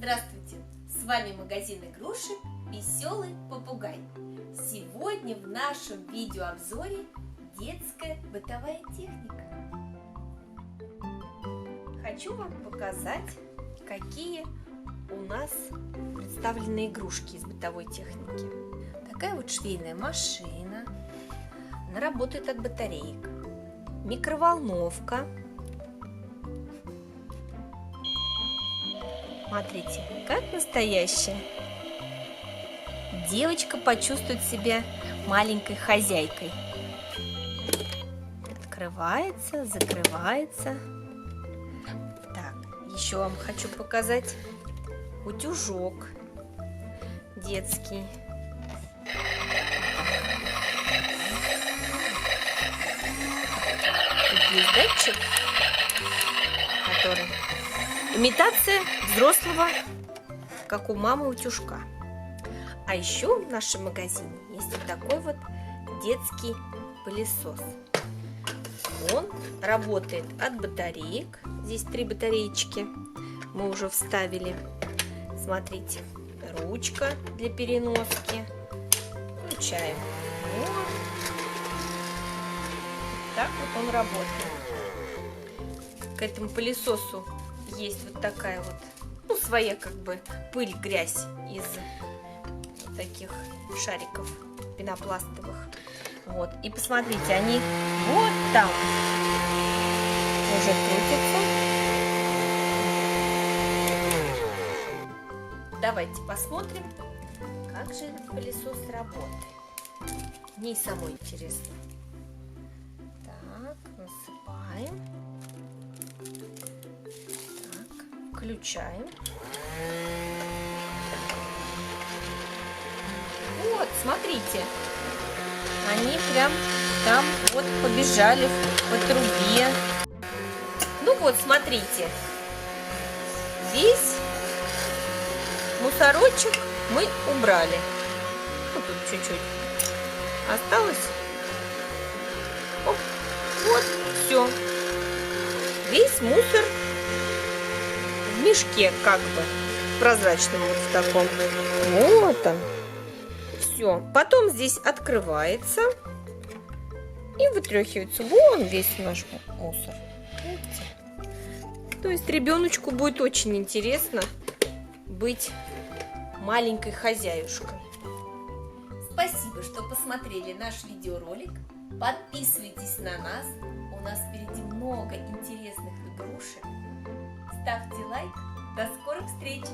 Здравствуйте! С вами магазин игрушек «Веселый попугай». Сегодня в нашем видеообзоре детская бытовая техника. Хочу вам показать, какие у нас представлены игрушки из бытовой техники. Такая вот швейная машина. Она работает от батареек. Микроволновка. Смотрите, как настоящая. Девочка почувствует себя маленькой хозяйкой. Открывается, закрывается. Так, еще вам хочу показать утюжок детский. Тут есть датчик, который имитация взрослого, как у мамы утюжка. А еще в нашем магазине есть вот такой вот детский пылесос. Он работает от батареек. Здесь 3 батареечки мы уже вставили. Смотрите, ручка для переноски. Включаем. Вот. Так вот он работает. К этому пылесосу есть вот такая вот, своя как бы пыль, грязь из таких шариков пенопластовых. Вот. И посмотрите, они вот там уже крутятся. Давайте посмотрим, как же этот пылесос работает. Мне самой интересно. Так, насыпаем. Включаем. Вот, смотрите. Они прям там вот побежали по трубе. Ну вот, смотрите. Весь мусорочек мы убрали. Вот тут чуть-чуть осталось. Оп, вот, все. Весь мусор в мешке, как бы прозрачном, вот в таком. Вот он. Все. Потом здесь открывается и вытряхивается. Вон весь наш мусор. Видите? То есть ребеночку будет очень интересно быть маленькой хозяюшкой. Спасибо, что посмотрели наш видеоролик. Подписывайтесь на нас. У нас впереди много интересных игрушек. Ставьте лайк. До скорых встреч!